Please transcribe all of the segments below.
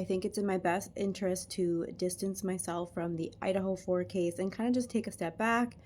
I think it's in my best interest to distance myself from the Idaho4 case and kind of just take a step back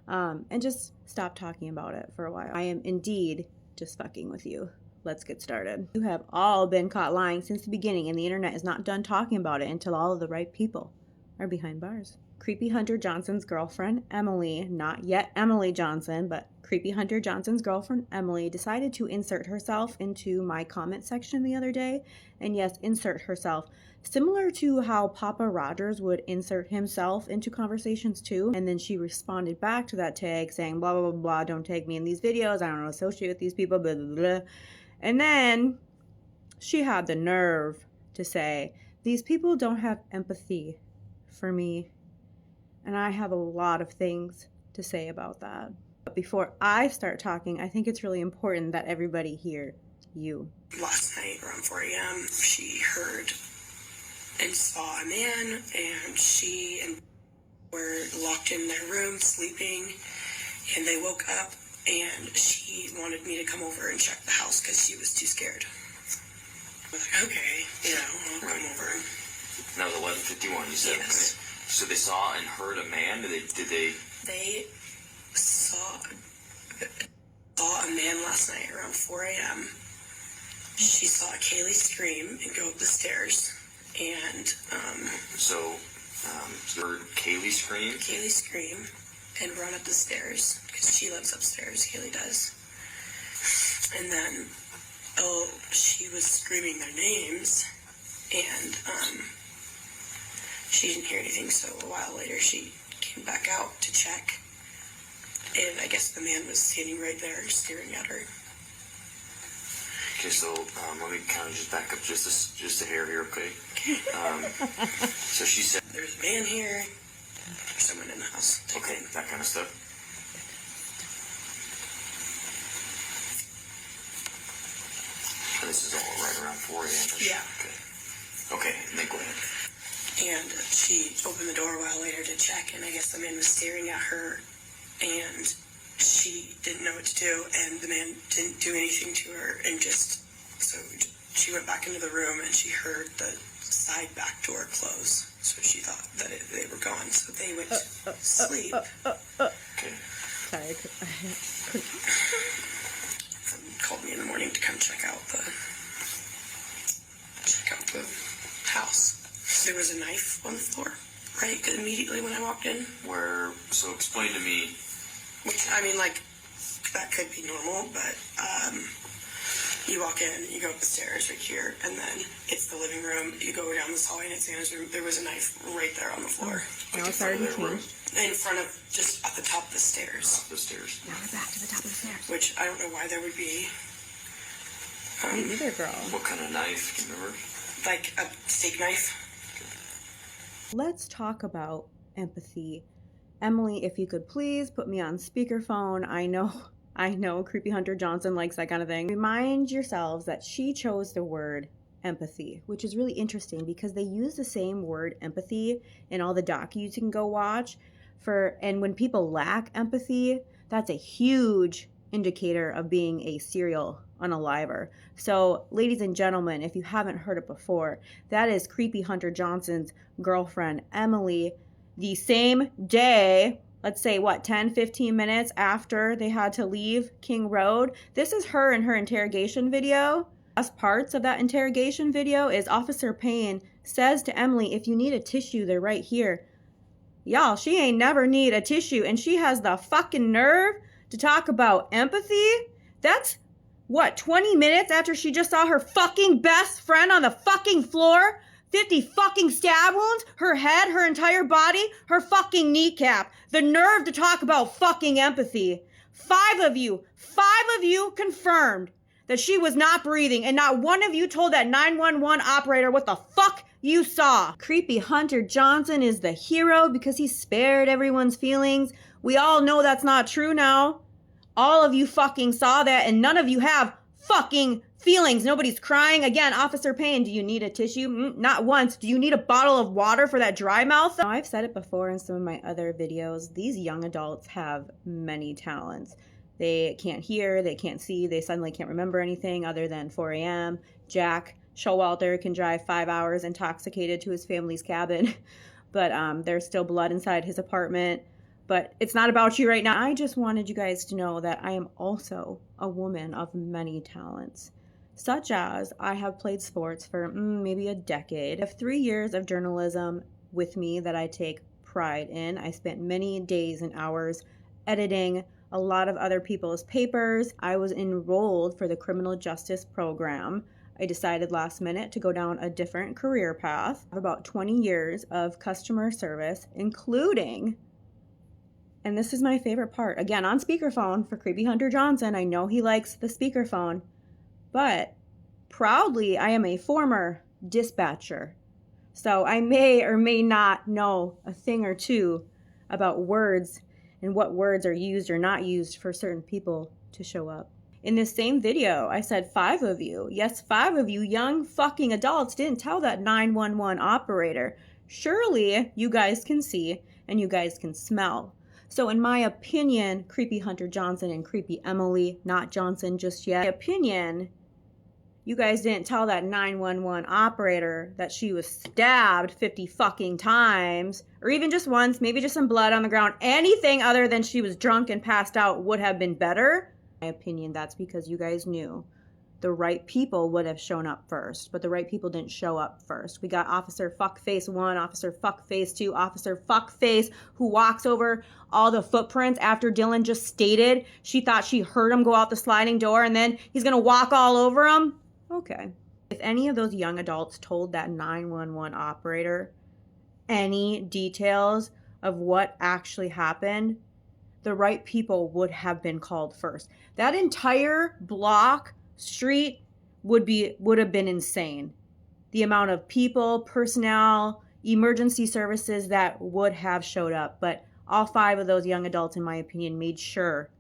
and just stop talking about it for a while. I am indeed just fucking with you. Let's get started. You have all been caught lying since the beginning, and the internet is not done talking about it until all of the right people are behind bars. Creepy Hunter Johnson's girlfriend, Emily, not yet Emily Johnson, but Creepy Hunter Johnson's girlfriend, Emily, decided to insert herself into my comment section the other day. And yes, insert herself. Similar to how Papa Rogers would insert himself into conversations too. And then she responded back to that tag saying, blah, blah, blah, blah, don't tag me in these videos. I don't associate with these people, blah, blah, blah. And then she had the nerve to say, these people don't have empathy for me. And I have a lot of things to say about that. But before I start talking, I think it's really important that everybody hear you. Last night around 4 a.m., she heard and saw a man, and she and were locked in their room sleeping, and they woke up, and she wanted me to come over and check the house because she was too scared. I was like, okay, I'll come over. And that was 11:51, you said? Yes. Okay. So they saw and heard a man? They saw a man last night around 4 a.m. She saw Kaylee scream and go up the stairs, and heard Kaylee scream? Kaylee scream and run up the stairs, because she lives upstairs, Kaylee does. And then, she was screaming their names, and, she didn't hear anything, so a while later she came back out to check, and I guess the man was standing right there staring at her. Okay, so let me kind of just back up just a hair here, okay? So she said, there's a man here, there's someone in the house. Okay, that kind of stuff. And this is all right around 4 a.m. Yeah. Okay, and then go ahead. And she opened the door a while later to check, and I guess the man was staring at her, and she didn't know what to do, and the man didn't do anything to her, and so she went back into the room, and she heard the side back door close, so she thought that they were gone, so they went to sleep. Okay. Sorry, And called me in the morning to come check out the house. There was a knife on the floor, right? Immediately when I walked in. So explain to me. Which, I mean, like, that could be normal, but you walk in, you go up the stairs right here, and then it's the living room. You go down this hallway, and it's Anna's room. There was a knife right there on the floor. Now it's already changed. In front of, just at the top of the stairs. Top of the stairs. Now we're back to the top of the stairs. Which, I don't know why there would be. Me either, girl. What kind of knife, do you remember? Like a steak knife. Let's talk about empathy. Emily, if you could please put me on speakerphone. I know Creepy Hunter Johnson likes that kind of thing. Remind yourselves that she chose the word empathy, which is really interesting because they use the same word empathy in all the docus you can go watch and when people lack empathy, that's a huge indicator of being a serial unaliver. So, ladies and gentlemen, if you haven't heard it before, that is Creepy Hunter Johnson's girlfriend, Emily, the same day, let's say, 10, 15 minutes after they had to leave King Road. This is her in her interrogation video. Best parts of that interrogation video is Officer Payne says to Emily, if you need a tissue, they're right here. Y'all, she ain't never need a tissue, and she has the fucking nerve to talk about empathy? That's, 20 minutes after she just saw her fucking best friend on the fucking floor? 50 fucking stab wounds, her head, her entire body, her fucking kneecap. The nerve to talk about fucking empathy. 5 of you confirmed that she was not breathing, and not one of you told that 911 operator what the fuck you saw. Creepy Hunter Johnson is the hero because he spared everyone's feelings. We all know that's not true now. All of you fucking saw that, and none of you have fucking feelings. Nobody's crying. Again, Officer Payne, do you need a tissue? Not once. Do you need a bottle of water for that dry mouth? Now, I've said it before in some of my other videos. These young adults have many talents. They can't hear, they can't see, they suddenly can't remember anything other than 4 a.m., Jack, Showalter can drive 5 hours intoxicated to his family's cabin, but there's still blood inside his apartment. But it's not about you right now. I just wanted you guys to know that I am also a woman of many talents, such as I have played sports for maybe a decade. I have 3 years of journalism with me that I take pride in. I spent many days and hours editing a lot of other people's papers. I was enrolled for the criminal justice program. I decided last minute to go down a different career path. I have about 20 years of customer service, including, and this is my favorite part, again on speakerphone for Creepy Hunter Johnson. I know he likes the speakerphone, but proudly I am a former dispatcher. So I may or may not know a thing or two about words and what words are used or not used for certain people to show up. In this same video, I said 5 of you, yes, 5 of you young fucking adults didn't tell that 911 operator. Surely you guys can see and you guys can smell. So in my opinion, Creepy Hunter Johnson and Creepy Emily, not Johnson just yet, in my opinion, you guys didn't tell that 911 operator that she was stabbed 50 fucking times, or even just once, maybe just some blood on the ground. Anything other than she was drunk and passed out would have been better. In my opinion, that's because you guys knew the right people would have shown up first, but the right people didn't show up first. We got Officer Fuckface 1, Officer Fuckface 2, Officer Fuckface, who walks over all the footprints after Dylan just stated she thought she heard him go out the sliding door, and then he's gonna walk all over him. Okay. If any of those young adults told that 911 operator any details of what actually happened, the right people would have been called first. That entire block, street would have been insane. The amount of people, personnel, emergency services that would have showed up. But all 5 of those young adults, in my opinion, made sure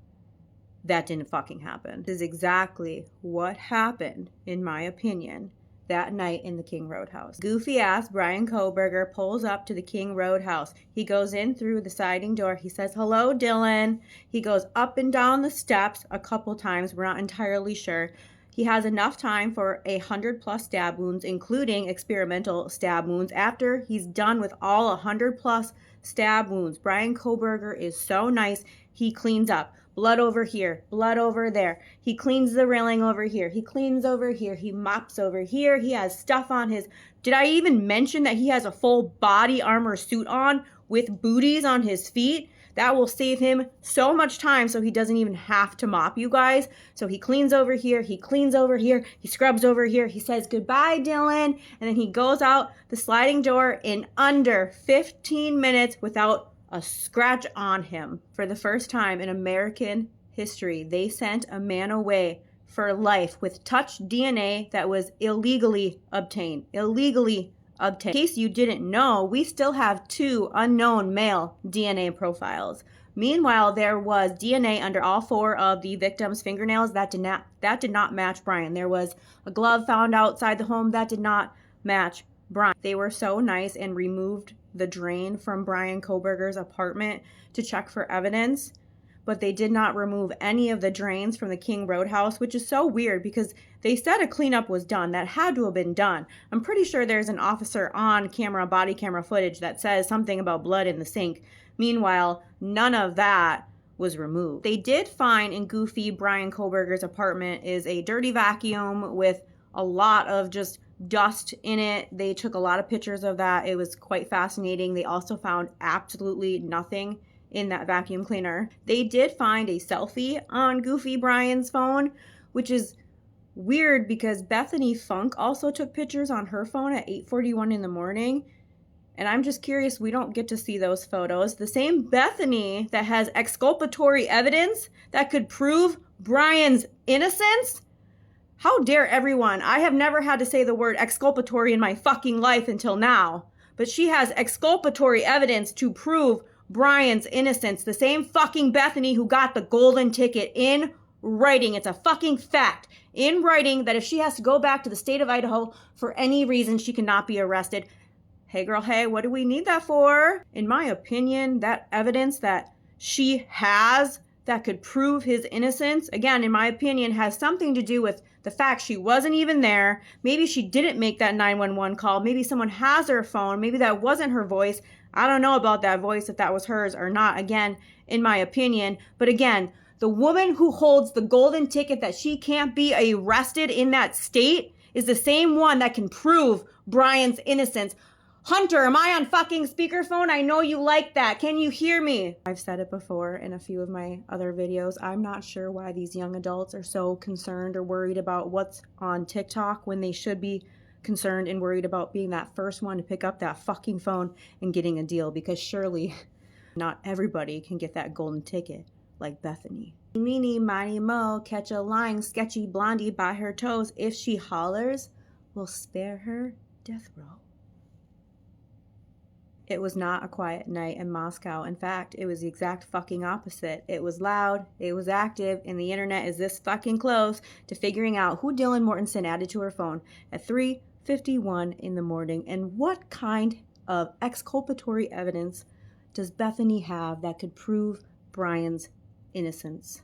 that didn't fucking happen. This is exactly what happened, in my opinion, that night in the King Roadhouse. Goofy ass Brian Kohberger pulls up to the King Roadhouse. He goes in through the sliding door. He says, "Hello, Dylan." He goes up and down the steps a couple times. We're not entirely sure. He has enough time for 100+ stab wounds, including experimental stab wounds. After he's done with all 100+ stab wounds, Brian Kohberger is so nice. He cleans up. Blood over here, blood over there. He cleans the railing over here. He cleans over here. He mops over here. He has stuff on his... Did I even mention that he has a full body armor suit on with booties on his feet? That will save him so much time so he doesn't even have to mop, you guys. So he cleans over here. He cleans over here. He scrubs over here. He says, "Goodbye, Dylan." And then he goes out the sliding door in under 15 minutes without a scratch on him. For the first time in American history, they sent a man away for life with touch DNA that was illegally obtained. In case you didn't know, we still have 2 unknown male DNA profiles. Meanwhile, there was DNA under all 4 of the victims' fingernails that did not match Brian. There was a glove found outside the home that did not match Brian. They were so nice and removed the drain from Brian Kohberger's apartment to check for evidence, but they did not remove any of the drains from the King Roadhouse, which is so weird because they said a cleanup was done. That had to have been done. I'm pretty sure there's an officer on camera, body camera footage that says something about blood in the sink. Meanwhile, none of that was removed. They did find in Goofy Brian Kohberger's apartment is a dirty vacuum with a lot of just dust in it. They took a lot of pictures of that. It was quite fascinating. They also found absolutely nothing in that vacuum cleaner. They did find a selfie on Goofy Brian's phone, which is weird because Bethany Funk also took pictures on her phone at 8:41 in the morning. And I'm just curious, we don't get to see those photos. The same Bethany that has exculpatory evidence that could prove Brian's innocence? How dare everyone? I have never had to say the word exculpatory in my fucking life until now. But she has exculpatory evidence to prove Brian's innocence. The same fucking Bethany who got the golden ticket in writing. It's a fucking fact. In writing that if she has to go back to the state of Idaho for any reason, she cannot be arrested. Hey girl, hey, what do we need that for? In my opinion, that evidence that she has that could prove his innocence, again, in my opinion, has something to do with the fact she wasn't even there. Maybe she didn't make that 911 call. Maybe someone has her phone. Maybe that wasn't her voice. I don't know about that voice, if that was hers or not, again, in my opinion. But again, the woman who holds the golden ticket that she can't be arrested in that state is the same one that can prove Brian's innocence. Hunter, am I on fucking speakerphone? I know you like that. Can you hear me? I've said it before in a few of my other videos. I'm not sure why these young adults are so concerned or worried about what's on TikTok when they should be concerned and worried about being that first one to pick up that fucking phone and getting a deal, because surely not everybody can get that golden ticket like Bethany. Meeny, miny, mo, catch a lying, sketchy blondie by her toes. If she hollers, we'll spare her death row. It was not a quiet night in Moscow. In fact, it was the exact fucking opposite. It was loud, it was active, and the internet is this fucking close to figuring out who Dylan Mortensen added to her phone at 3:51 in the morning, and what kind of exculpatory evidence does Bethany have that could prove Brian's innocence.